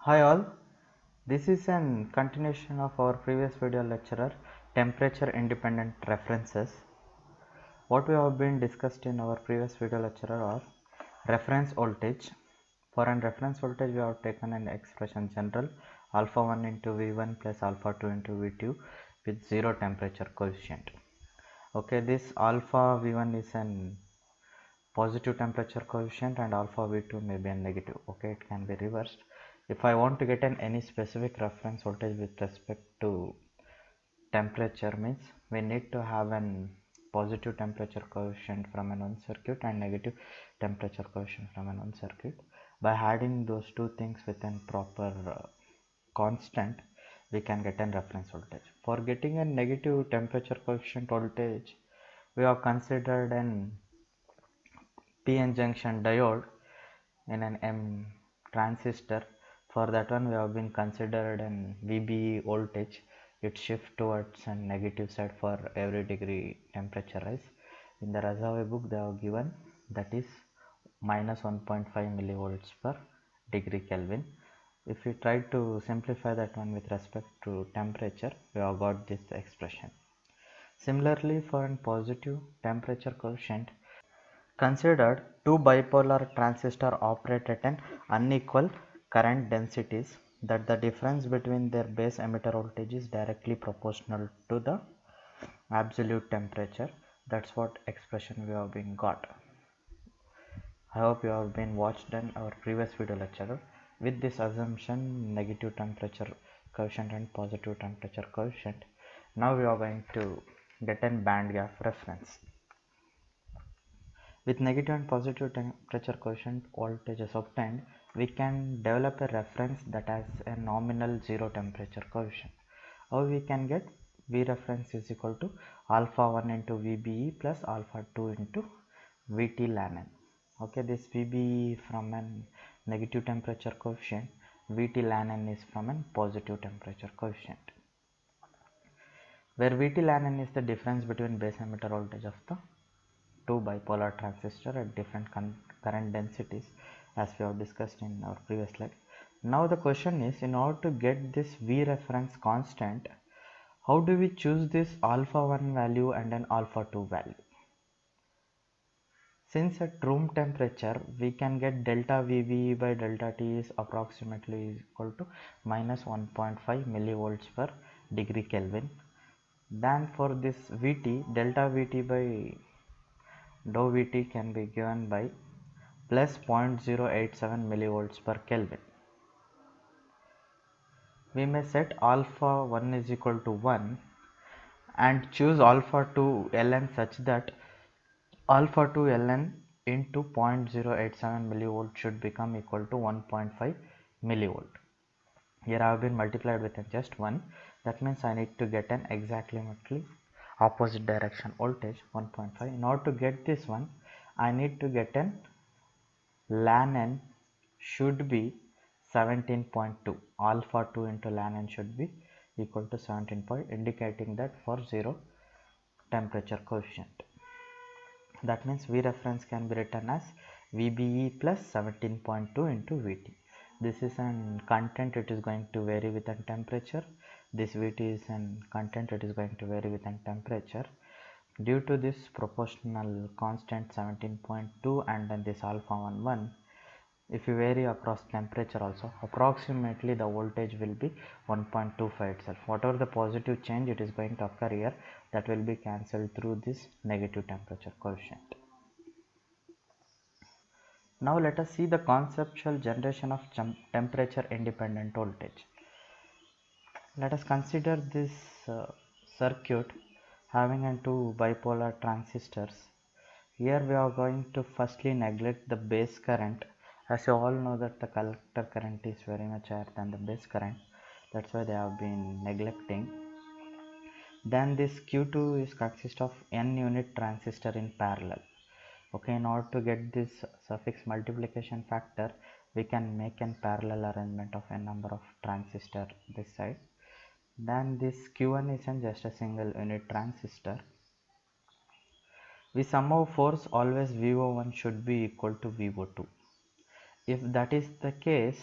Hi all, this is an continuation of our previous video lecture, temperature independent references. What we have been discussed in our previous video lecture are reference voltage. For an reference voltage we have taken an expression general alpha 1 into V1 plus alpha 2 into V2 with zero temperature coefficient. Okay, this alpha V1 is an positive temperature coefficient and alpha V2 may be a negative. Okay, it can be reversed. If I want to get any specific reference voltage with respect to temperature, means we need to have an positive temperature coefficient from an one circuit and negative temperature coefficient from an one circuit. By adding those two things with a proper constant, we can get a reference voltage. For getting a negative temperature coefficient voltage, we have considered an PN junction diode in an M transistor. For that one we have been considered an VBE voltage. It shifts towards a negative side for every degree temperature rise. In the Razave book they have given that is minus 1.5 millivolts per degree Kelvin. If we try to simplify that one with respect to temperature, we have got this expression. Similarly, for a positive temperature coefficient, considered two bipolar transistors operate at an unequal current densities that the difference between their base emitter voltage is directly proportional to the absolute temperature. That's what expression we have been got. I hope you have been watched in our previous video lecture. With this assumption, negative temperature coefficient and positive temperature coefficient, now we are going to get a band gap reference. With negative and positive temperature coefficient voltages obtained, we can develop a reference that has a nominal zero temperature coefficient. How we can get V reference is equal to alpha 1 into VBE plus alpha 2 into VT ln n. Okay, this VBE from a negative temperature coefficient, VT ln n is from a positive temperature coefficient, where VT ln n is the difference between base emitter voltage of the two bipolar transistor at different current densities, as we have discussed in our previous slide. Now the question is, in order to get this V reference constant, how do we choose this alpha 1 value and an alpha 2 value? Since at room temperature we can get delta VBE by delta T is approximately equal to minus 1.5 millivolts per degree Kelvin, then for this VT, delta VT by dou Vt can be given by plus 0.087 millivolts per Kelvin. We may set alpha 1 is equal to 1 and choose alpha 2 ln such that alpha 2 ln into 0.087 millivolt should become equal to 1.5 millivolt. Here I have been multiplied with just 1. That means I need to get an exactly opposite direction voltage 1.5. In order to get this one, I need to get an ln n should be 17.2. Alpha 2 into ln n should be equal to 17 point, indicating that for zero temperature coefficient. That means V reference can be written as VBE plus 17.2 into VT. This is an content, it is going to vary with an temperature. This VT is an content, it is going to vary with an temperature. Due to this proportional constant 17.2 and then this alpha 1, if you vary across temperature also, approximately the voltage will be 1.25 itself. Whatever the positive change it is going to occur here, that will be cancelled through this negative temperature coefficient. Now let us see the conceptual generation of temperature independent voltage. Let us consider this circuit having two bipolar transistors. Here we are going to firstly neglect the base current, as you all know that the collector current is very much higher than the base current. That's why they have been neglecting. Then this Q2 is consist of n unit transistor in parallel. Okay, in order to get this suffix multiplication factor, we can make a parallel arrangement of a number of transistor this side. Then this Q1 is just a single unit transistor. We somehow force always VO1 should be equal to VO2. If that is the case,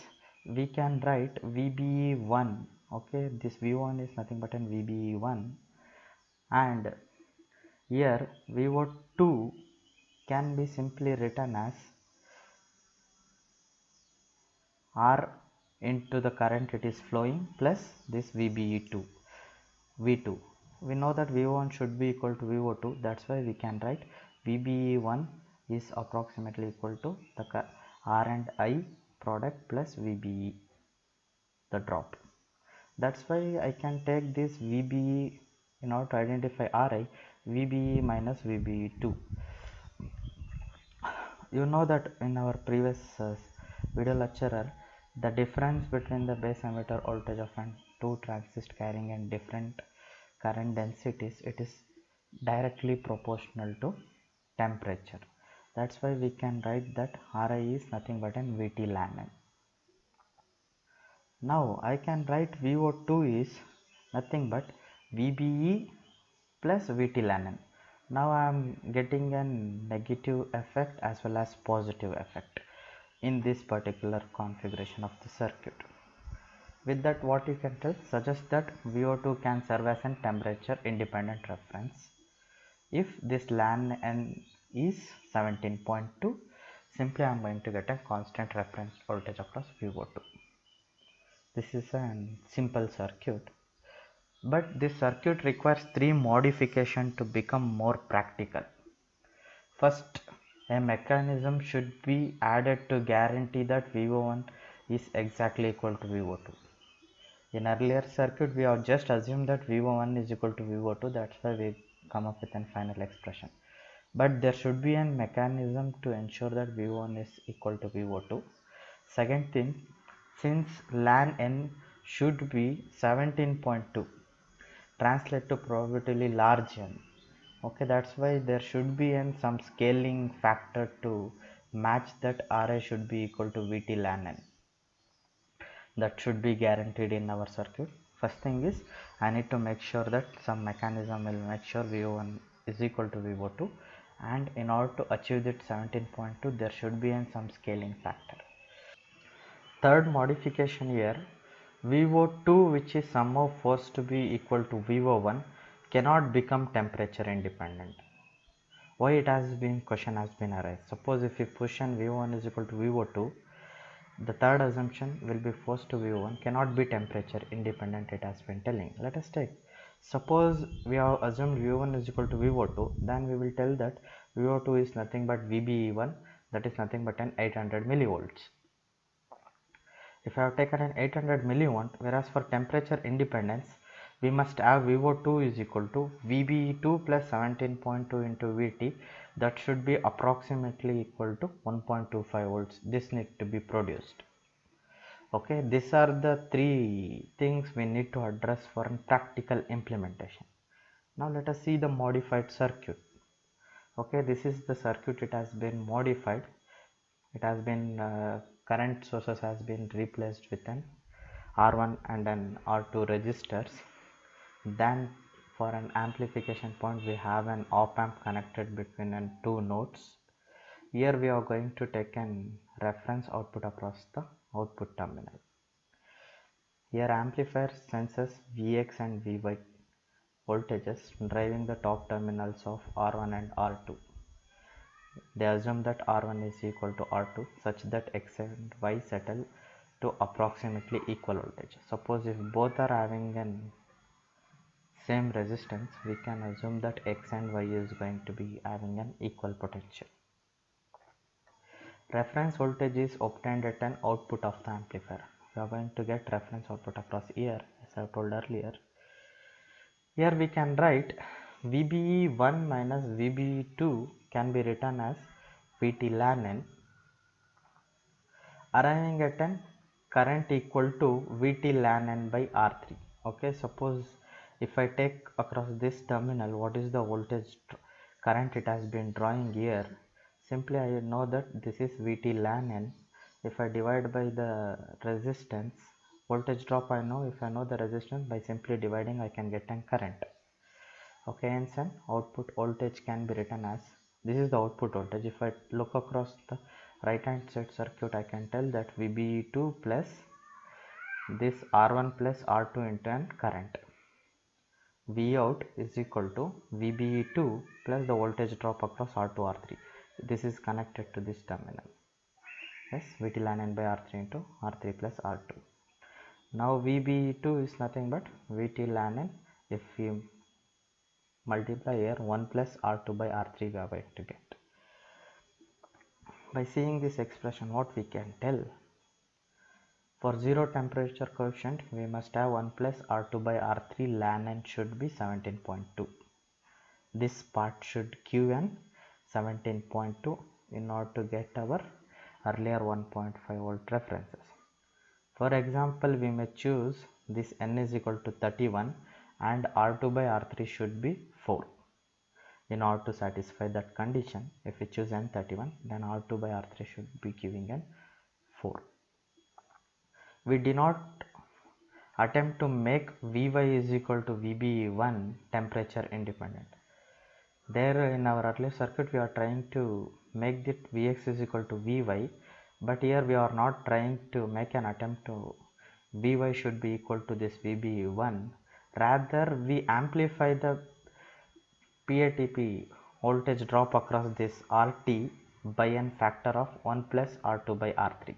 we can write VBE1. Okay, this V1 is nothing but an VBE1, and here VO2 can be simply written as R into the current it is flowing plus this VBE2 V2. We know that V1 should be equal to VO2, that's why we can write VBE1 is approximately equal to the R and I product plus VBE, the drop. That's why I can take this VBE in order to identify RI, VBE minus VBE2. You know that in our previous video lecturer, the difference between the base emitter voltage of an two transistor carrying and different current densities, it is directly proportional to temperature. That's why we can write that Ri is nothing but an Vt ln N. Now I can write VO2 is nothing but VBE plus Vt ln N. Now I am getting a negative effect as well as positive effect in this particular configuration of the circuit. With that, what you can tell, suggest that VO2 can serve as a temperature independent reference. If this ln N is 17.2, simply I am going to get a constant reference voltage across VO2. This is a simple circuit, but this circuit requires three modifications to become more practical. First, a mechanism should be added to guarantee that VO1 is exactly equal to VO2. In earlier circuit, we have just assumed that VO1 is equal to VO2, that's why we come up with a final expression. But there should be a mechanism to ensure that V1 is equal to VO2. Second thing, since ln N should be 17.2, translate to probability large N. Okay, that's why there should be some scaling factor to match that Ra should be equal to Vt ln N. That should be guaranteed in our circuit. First thing is, I need to make sure that some mechanism will make sure VO1 is equal to VO2, and in order to achieve that 17.2, there should be some scaling factor. Third modification here, VO2 which is somehow forced to be equal to VO1 cannot become temperature independent. Why it has been, question has been arised. Suppose if we push and VO1 is equal to VO2, the third assumption will be forced to VO1 cannot be temperature independent, it has been telling. Let us take, suppose we have assumed VO1 is equal to VO2, then we will tell that VO2 is nothing but VBE1, that is nothing but an 800 millivolts. If I have taken an 800 milliwatt, whereas for temperature independence, we must have VO2 is equal to VBE2 plus 17.2 into Vt, that should be approximately equal to 1.25 volts. This need to be produced. Okay, these are the three things we need to address for practical implementation. Now let us see the modified circuit. Okay, this is the circuit, it has been modified. It has been current sources has been replaced with an R1 and an R2 resistors. Then for an amplification point, we have an op amp connected between two nodes. Here we are going to take an reference output across the output terminal. Here amplifier senses Vx and Vy voltages driving the top terminals of R1 and R2. They assume that R1 is equal to R2 such that X and Y settle to approximately equal voltage. Suppose if both are having an same resistance, we can assume that X and Y is going to be having an equal potential. Reference voltage is obtained at an output of the amplifier. We are going to get reference output across here, as I told earlier. Here we can write VBE1 minus VBE2 can be written as Vt ln N, arriving at an current equal to Vt ln N by R3. Okay, suppose if I take across this terminal, what is the voltage current it has been drawing here? Simply I know that this is Vt ln N. If I divide by the resistance, voltage drop I know, if I know the resistance, by simply dividing I can get a current. Okay, hence an output voltage can be written as, this is the output voltage. If I look across the right hand side circuit, I can tell that VBE2 plus this R1 plus R2 into an current. V out is equal to VBE2 plus the voltage drop across R2 R3. This is connected to this terminal. Yes, Vt ln n by R3 into R3 plus R2. Now VBE2 is nothing but Vt ln n. If we multiply here 1 plus R2 by R3 we are going to get. By seeing this expression, what we can tell? For 0 temperature coefficient, we must have 1 plus R2 by R3 ln n should be 17.2. This part should Qn 17.2 in order to get our earlier 1.5 volt references. For example, we may choose this n is equal to 31 and R2 by R3 should be 4. In order to satisfy that condition, if we choose n31, then R2 by R3 should be giving n 4. We did not attempt to make Vy is equal to VBE1 temperature independent. There in our earlier circuit we are trying to make that Vx is equal to Vy, but here we are not trying to make an attempt to Vy should be equal to this VBE1. Rather we amplify the PATP voltage drop across this RT by an factor of 1 plus R2 by R3.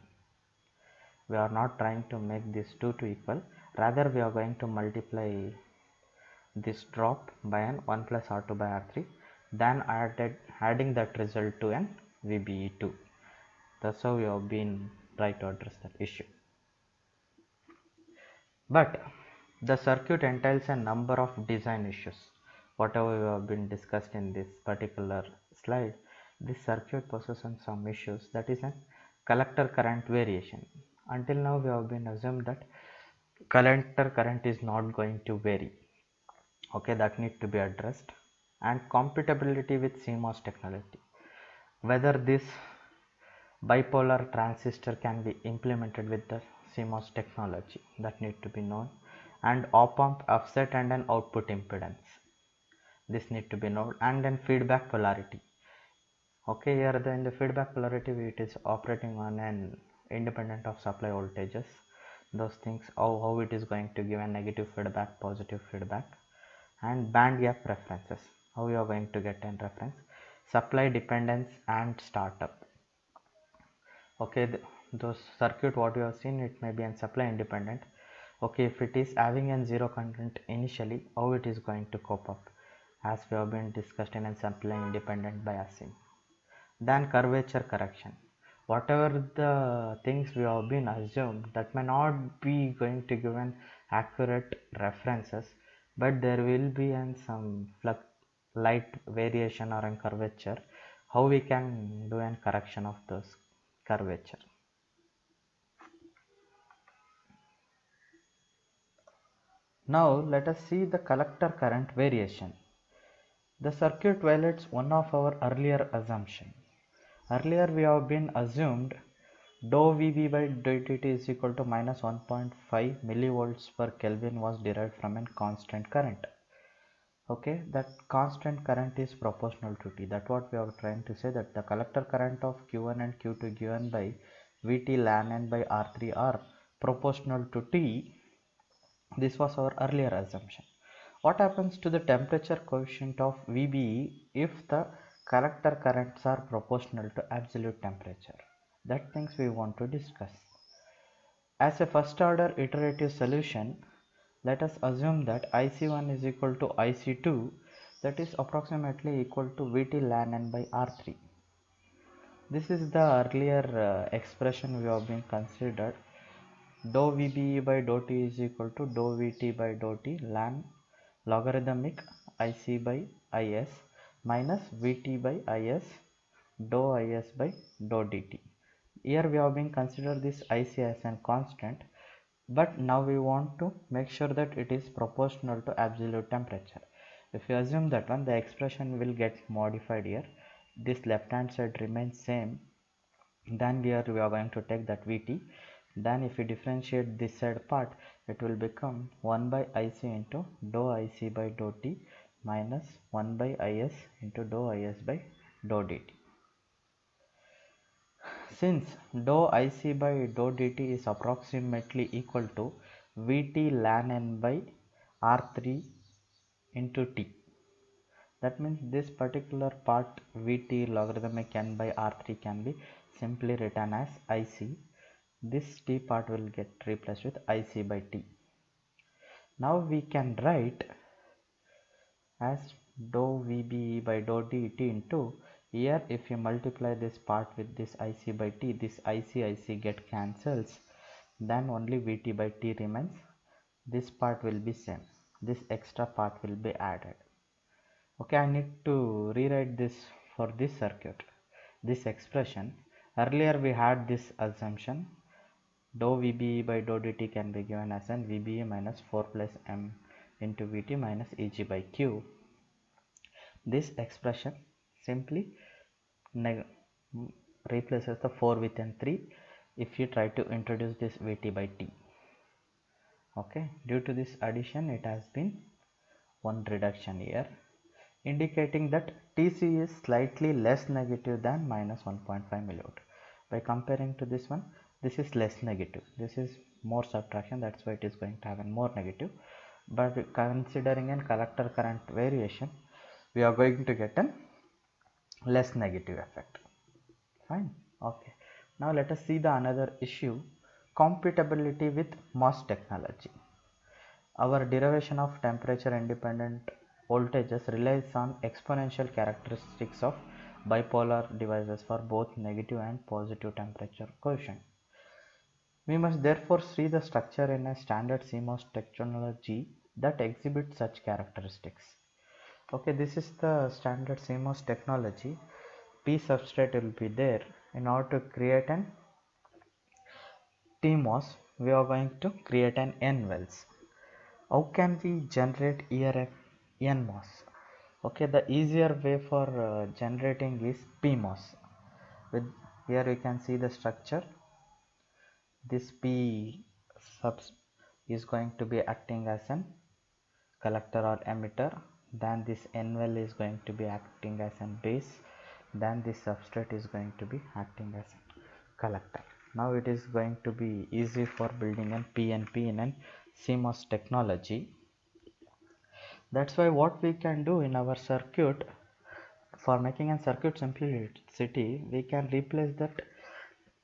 We are not trying to make these two to equal, rather we are going to multiply this drop by an 1 plus R2 by R3, then adding that result to an VBE2. That's how we have been trying to address that issue. But the circuit entails a number of design issues. Whatever we have been discussed in this particular slide, this circuit possesses some issues, that is a collector current variation. Until now we have been assumed that collector current is not going to vary. Okay, that need to be addressed. And compatibility with CMOS technology. Whether this bipolar transistor can be implemented with the CMOS technology, that need to be known. And op-amp offset and an output impedance, this need to be known. And then feedback polarity. Okay, here in the feedback polarity it is operating on an independent of supply voltages. Those things, how it is going to give a negative feedback, positive feedback. And band gap preferences, how you are going to get an reference, supply dependence and startup. Okay, those circuit what you have seen, it may be an supply independent. Okay, if it is having an zero content initially, how it is going to cope up, as we have been discussed in a supply independent biasing. Then curvature correction, whatever the things we have been assumed, that may not be going to give an accurate references, but there will be some light variation or in curvature, how we can do an correction of those curvature. Now let us see the collector current variation. The circuit violates one of our earlier assumption. Earlier we have been assumed dou Vb by dt is equal to minus 1.5 millivolts per Kelvin was derived from a constant current. Okay, that constant current is proportional to T. That's what we are trying to say, that the collector current of Q1 and Q2 given by Vt ln n by R3 are proportional to T. This was our earlier assumption. What happens to the temperature coefficient of VBE if the collector currents are proportional to absolute temperature? That things we want to discuss. As a first order iterative solution, let us assume that IC1 is equal to IC2, that is approximately equal to Vt ln n by R3. This is the earlier expression we have been considered. Dou Vbe by dou T is equal to dou Vt by dou T ln logarithmic Ic by Is minus Vt by Is dou Is by dou dt. Here we have been considered this Ic as a constant, but now we want to make sure that it is proportional to absolute temperature. If you assume that one, the expression will get modified here. This left hand side remains same. Then here we are going to take that Vt. Then if we differentiate this side part, it will become 1 by Ic into dou Ic by dou T minus 1 by Is into dou Is by dou dt. Since dou IC by dou dt is approximately equal to Vt ln n by R3 into t, that means this particular part Vt logarithmic n by R3 can be simply written as IC. This t part will get replaced with IC by t. Now we can write as dou VBE by dou dt into, here if you multiply this part with this IC by t, this IC get cancels, then only Vt by t remains. This part will be same, this extra part will be added. Okay, I need to rewrite this for this circuit, this expression. Earlier we had this assumption, dou VBE by dou dt can be given as an VBE minus 4 plus m into Vt minus Eg by q. This expression simply replaces the 4 with n 3 if you try to introduce this Vt by t. Okay, due to this addition it has been one reduction here, indicating that Tc is slightly less negative than minus 1.5 millivolt. By comparing to this one, this is less negative, this is more subtraction, that's why it is going to have a more negative. But considering a collector current variation, we are going to get a less negative effect. Fine. Okay, now let us see the another issue, compatibility with MOS technology. Our derivation of temperature independent voltages relies on exponential characteristics of bipolar devices for both negative and positive temperature coefficient. We must therefore see the structure in a standard CMOS technology that exhibits such characteristics. Okay, this is the standard CMOS technology. P substrate will be there. In order to create an TMOS, we are going to create an N wells. How can we generate here a NMOS? Okay, the easier way for generating is PMOS. With here you can see the structure. This P sub is going to be acting as an collector or emitter, then this N well is going to be acting as a base, then this substrate is going to be acting as a collector. Now it is going to be easy for building an PNP in an CMOS technology. That's why what we can do in our circuit, for making a circuit simplicity, we can replace that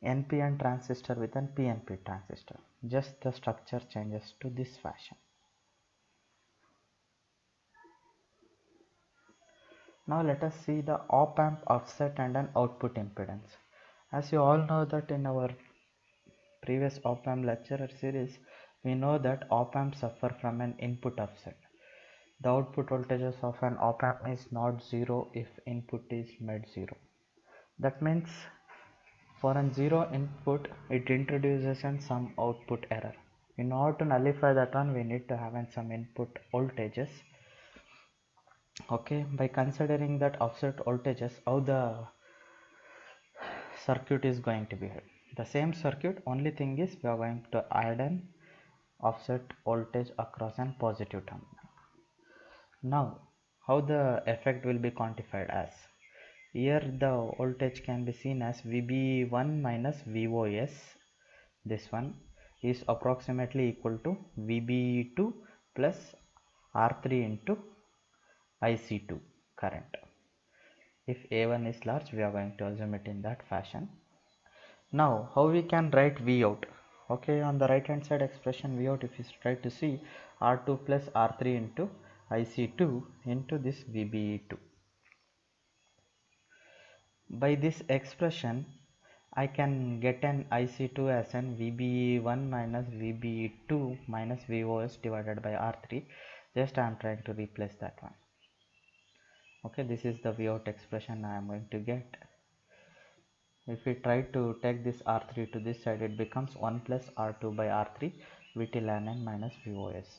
NPN transistor with an PNP transistor. Just the structure changes to this fashion. Now let us see the op-amp offset and an output impedance. As you all know that in our previous op-amp lecture series, we know that op-amps suffer from an input offset. The output voltages of an op-amp is not zero if input is made zero. That means for a zero input, it introduces some output error. In order to nullify that one, we need to have some input voltages. Okay, by considering that offset voltages, how the circuit is going to be held. The same circuit, only thing is we are going to add an offset voltage across an positive terminal. Now, how the effect will be quantified as? Here the voltage can be seen as VB1 minus VOS. This one is approximately equal to VB2 plus R3 into IC2 current. If A1 is large, we are going to assume it in that fashion. Now, how we can write V out? Okay, on the right hand side expression V out, if you try to see R2 plus R3 into IC2 into this VBE2. By this expression, I can get an IC2 as an VBE1 minus VBE2 minus VOS divided by R3. Just I am trying to replace that one. Okay, this is the V out expression I am going to get. If we try to take this R3 to this side, it becomes 1 plus R2 by R3 Vt ln n minus VOS,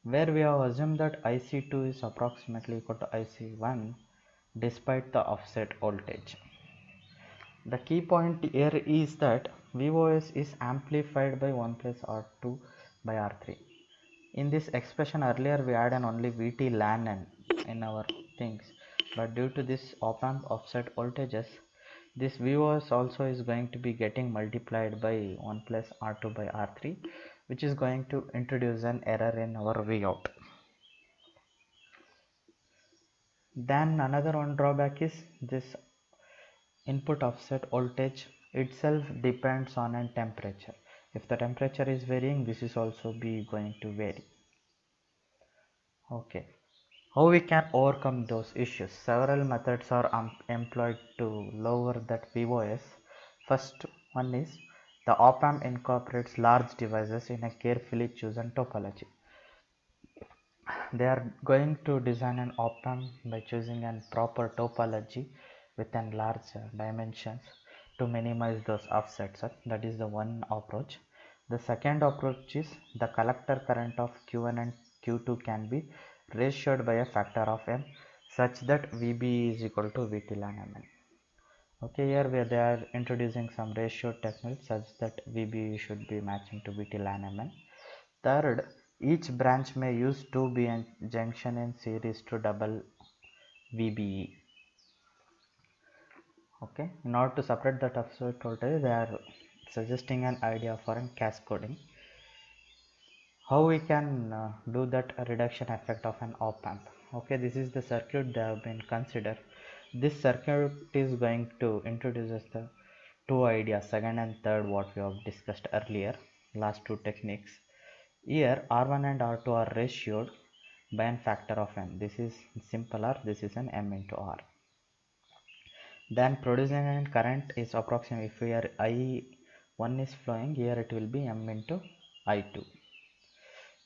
where we have assumed that IC2 is approximately equal to IC1 despite the offset voltage. The key point here is that VOS is amplified by 1 plus R2 by R3. In this expression earlier we had an only Vt ln n in our things, but due to this op-amp offset voltages, This VOS also is going to be getting multiplied by 1 plus R2 by R3, which is going to introduce an error in our Vout. Then another one drawback is this input offset voltage itself depends on a temperature. If the temperature is varying, this is also be going to vary. Okay, how we can overcome those issues? Several methods are employed to lower that VOS. First one is the op-amp incorporates large devices in a carefully chosen topology. They are going to design an op-amp by choosing a proper topology with an large dimensions to minimize those offsets. That is the one approach. The second approach is the collector current of Q1 and Q2 can be ratioed by a factor of n such that VB is equal to VT ln Mn. Okay, here where they are introducing some ratio technique such that VB should be matching to VT ln Mn. Third, each branch may use two BN junction in series to double VBE. Okay, in order to separate that offset voltage, they are suggesting an idea for a cascading. How we can do that reduction effect of an op amp? Okay, this is the circuit they have been considered. This circuit is going to introduce us the two ideas, second and third, what we have discussed earlier, last two techniques. Here R1 and R2 are ratioed by a factor of n. This is simple R, this is an m into R. Then producing a current is approximately, if here I1 is flowing, here it will be m into I2.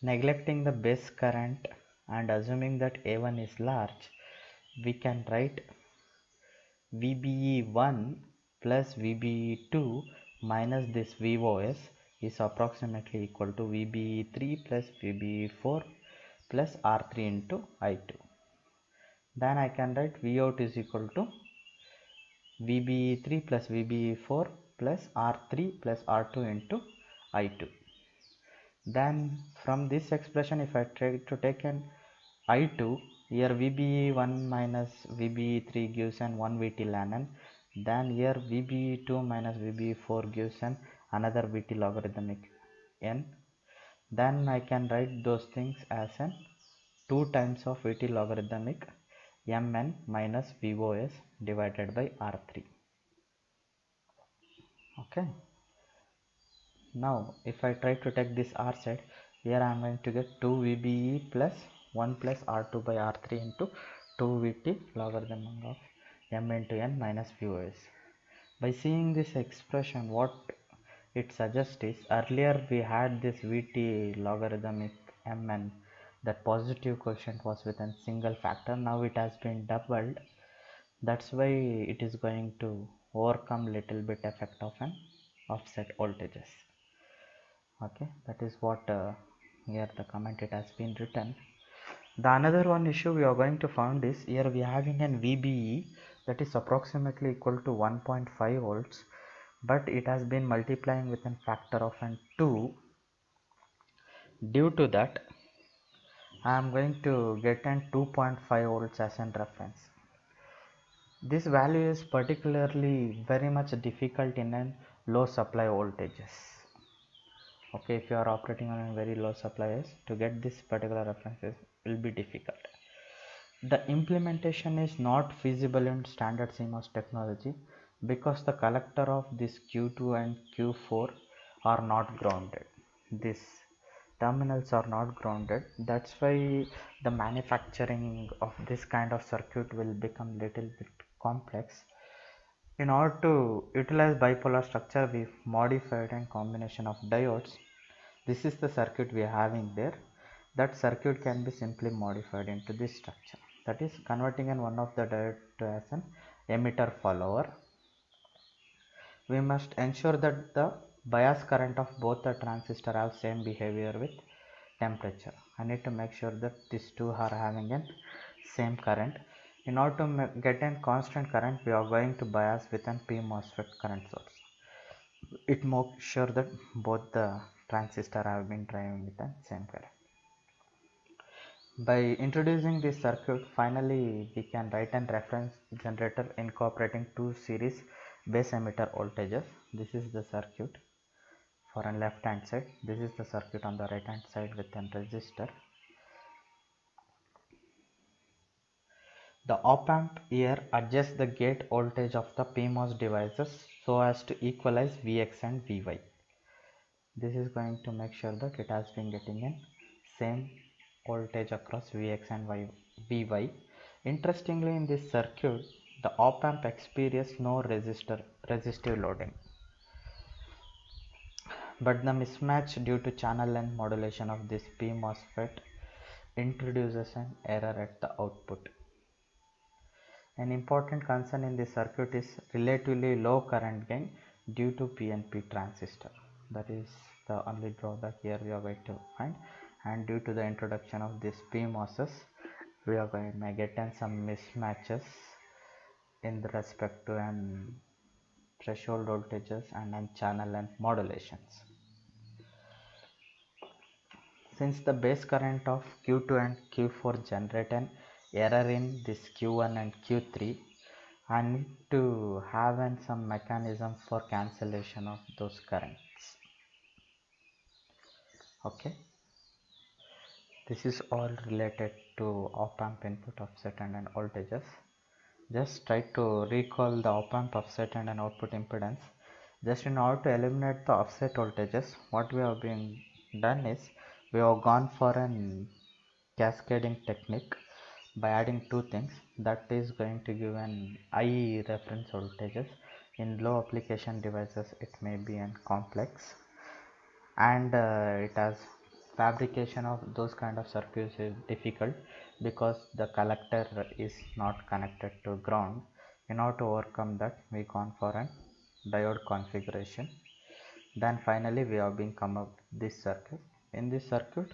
Neglecting the base current and assuming that A1 is large, we can write VBE1 plus VBE2 minus this VOS is approximately equal to VBE3 plus VBE4 plus R3 into I2. Then I can write Vout is equal to VBE3 plus VBE4 plus R3 plus R2 into I2. Then from this expression, if I try to take an I2, here VBE1 minus VBE3 gives an 1 VT ln n. Then here VBE2 minus VBE4 gives an another VT logarithmic n. Then I can write those things as an 2 times of VT logarithmic mn minus VOS divided by R3. Okay. Now if I try to take this R set, here I am going to get 2 VBE plus 1 plus R2 by R3 into 2 VT logarithm of m into n minus VOS. By seeing this expression, what it suggests is, earlier we had this VT logarithmic mn, that positive quotient was with a single factor. Now it has been doubled. That's why it is going to overcome little bit effect of an offset voltages. Okay, that is what here the comment it has been written. The another one issue we are going to find is, here we are having an VBE that is approximately equal to 1.5 volts, but it has been multiplying with a factor of an 2. Due to that, I am going to get an 2.5 volts as a reference. This value is particularly very much difficult in a low supply voltages. Okay, if you are operating on a very low supplies, to get this particular references will be difficult. The implementation is not feasible in standard CMOS technology because the collector of this Q2 and Q4 are not grounded. These terminals are not grounded. That's why the manufacturing of this kind of circuit will become little bit complex. In order to utilize bipolar structure, we modified a combination of diodes. This is the circuit we are having there. That circuit can be simply modified into this structure. That is converting in one of the diode as an emitter follower. We must ensure that the bias current of both the transistor have same behavior with temperature. I need to make sure that these two are having a same current. In order to get a constant current, we are going to bias with an PMOSFET current source. It makes sure that both the transistor have been driving with the same current. By introducing this circuit, finally we can write a reference generator incorporating two series base emitter voltages. This is the circuit for a left hand side. This is the circuit on the right hand side with a resistor. The op amp here adjusts the gate voltage of the PMOS devices so as to equalize Vx and Vy. This is going to make sure that it has been getting a same voltage across Vx and Vy. Interestingly, in this circuit, the op amp experiences no resistive loading, but the mismatch due to channel length modulation of this PMOSFET introduces an error at the output. An important concern in this circuit is relatively low current gain due to PNP transistor. That is the only drawback here we are going to find, and due to the introduction of this PMOSes, we are going to get some mismatches in respect to an threshold voltages and channel length modulations. Since the base current of Q2 and Q4 generate an error in this Q1 and Q3, I need to have some mechanism for cancellation of those currents. Okay, this is all related to op amp input offset and voltages. Just try to recall the op amp offset and an output impedance. Just in order to eliminate the offset voltages, what we have been done is we have gone for an cascading technique by adding two things. That is going to give an I reference voltages. In low application devices it may be an complex, and it has fabrication of those kind of circuits is difficult because the collector is not connected to ground. In order to overcome that, we gone for an diode configuration. Then finally we have been come up this circuit. In this circuit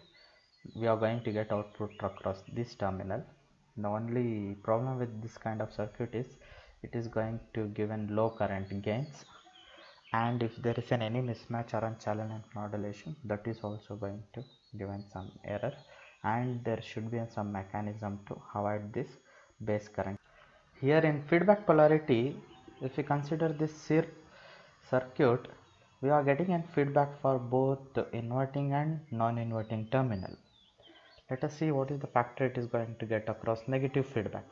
we are going to get output across this terminal. The only problem with this kind of circuit is it is going to give an low current gains, and if there is any mismatch around channel length modulation, that is also going to give some error, and there should be some mechanism to avoid this base current. Here in feedback polarity, if we consider this circuit, we are getting a feedback for both inverting and non-inverting terminal. Let us see what is the factor it is going to get across negative feedback.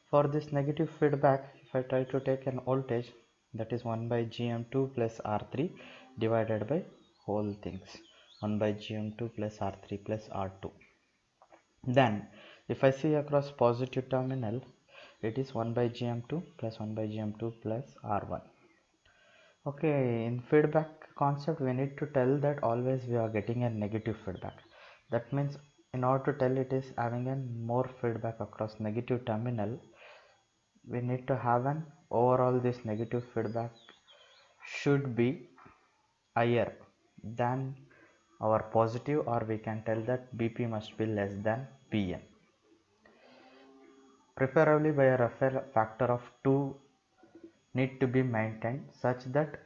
For this negative feedback, if I try to take an voltage, that is 1 by Gm2 plus R3 divided by whole things 1 by Gm2 plus R3 plus R2. Then if I see across positive terminal, it is 1 by Gm2 plus 1 by Gm2 plus R1. Okay, in feedback concept we need to tell that always we are getting a negative feedback. That means in order to tell it is having a more feedback across negative terminal, we need to have an overall this negative feedback should be higher than our positive, or we can tell that BP must be less than PM, preferably by a factor of 2 need to be maintained such that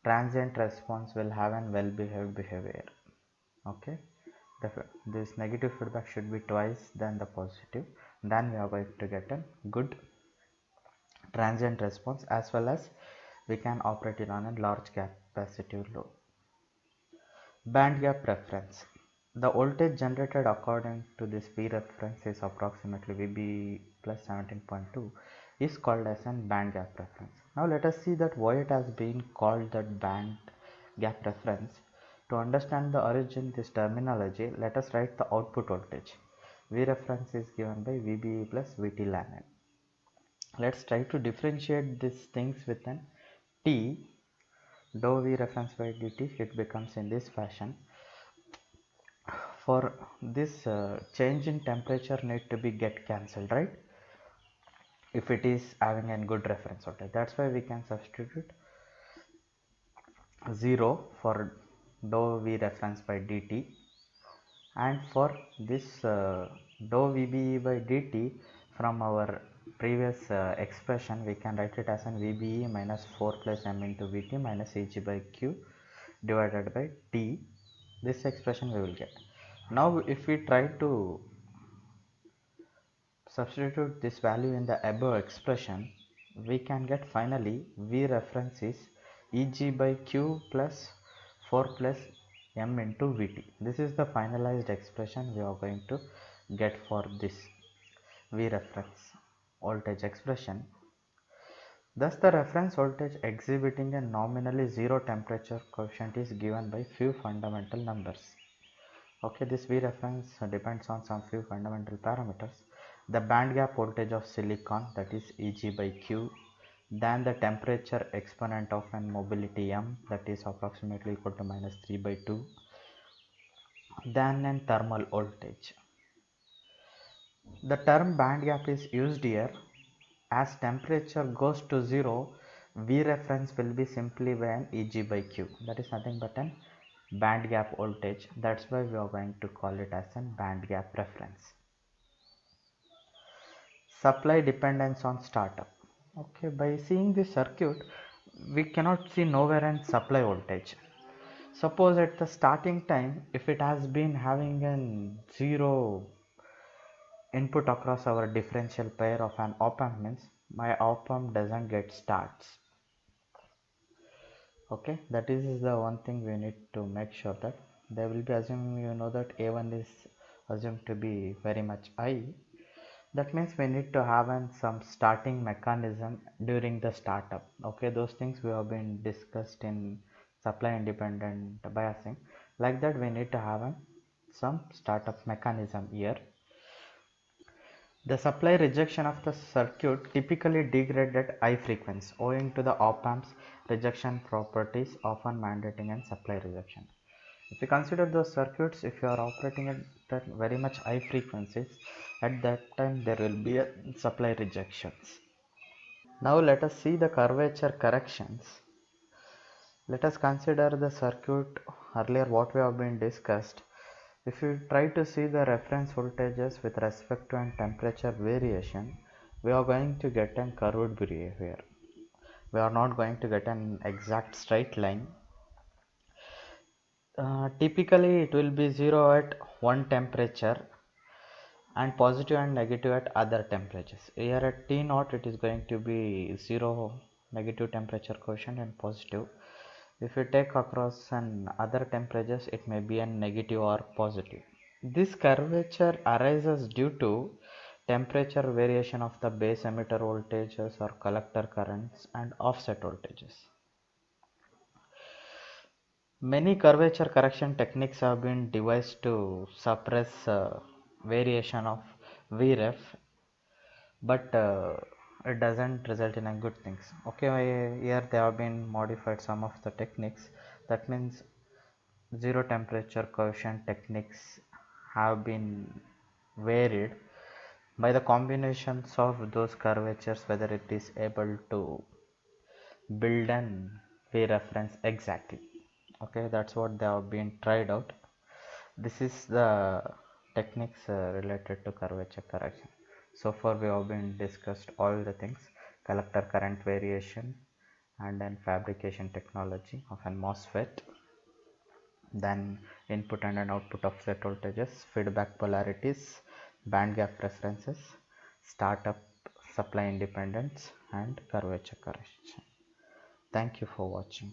transient response will have an well behaved behavior. Okay, this negative feedback should be twice than the positive, then we are going to get a good transient response, as well as we can operate it on a large capacitive load. Band gap reference. The voltage generated according to this V reference is approximately VB plus 17.2 is called as a band gap reference. Now let us see that why it has been called that band gap reference. To understand the origin this terminology, let us write the output voltage. V reference is given by VBE plus VT ln. Let's try to differentiate these things with an T. Dou V reference by dt, it becomes in this fashion. For this change in temperature need to be get cancelled, right? If it is having a good reference voltage, that's why we can substitute 0 for dou V reference by dt, and for this dou VBE by dt, from our previous expression we can write it as an VBE minus 4 plus m into Vt minus Eg by q divided by t. This expression we will get. Now if we try to substitute this value in the above expression, we can get finally V reference is Eg by Q plus 4 plus M into Vt. This is the finalized expression we are going to get for this V reference voltage expression. Thus the reference voltage exhibiting a nominally zero temperature coefficient is given by few fundamental numbers. Okay, this V reference depends on some few fundamental parameters. The band gap voltage of silicon, that is Eg by Q, then the temperature exponent of an mobility M, that is approximately equal to minus 3 by 2, then an thermal voltage. The term band gap is used here as temperature goes to 0, V reference will be simply an Eg by Q, that is nothing but an band gap voltage. That's why we are going to call it as a band gap reference. Supply dependence on startup. Okay, by seeing this circuit, we cannot see nowhere an supply voltage. Suppose at the starting time, if it has been having an zero input across our differential pair of an op-amp, means my op-amp doesn't get starts. Okay, that is the one thing we need to make sure that they will be assuming, you know, that A1 is assumed to be very much high. That means we need to have some starting mechanism during the startup. Okay, those things we have been discussed in supply independent biasing. Like that, we need to have some startup mechanism here. The supply rejection of the circuit typically degrade at high frequency owing to the op-amp's rejection properties often mandating an supply rejection. If you consider those circuits, if you are operating at very much high frequencies, at that time there will be a supply rejections. Now let us see the curvature corrections. Let us consider the circuit earlier what we have been discussed. If you try to see the reference voltages with respect to an temperature variation, we are going to get a curved behavior. We are not going to get an exact straight line. Typically it will be 0 at one temperature and positive and negative at other temperatures. Here at T0 it is going to be 0 negative temperature coefficient and positive. If you take across an other temperatures, it may be a negative or positive. This curvature arises due to temperature variation of the base emitter voltages or collector currents and offset voltages. Many curvature correction techniques have been devised to suppress variation of Vref, but it doesn't result in a good things. Okay, here they have been modified some of the techniques. That means zero temperature coefficient techniques have been varied by the combinations of those curvatures, whether it is able to build an V reference exactly. Okay, that's what they have been tried out. This is the techniques related to curvature correction. So far we have been discussed all the things: collector current variation, and then fabrication technology of an MOSFET, then input and an output offset voltages, feedback polarities, band gap references, startup supply independence, and curvature correction. Thank you for watching.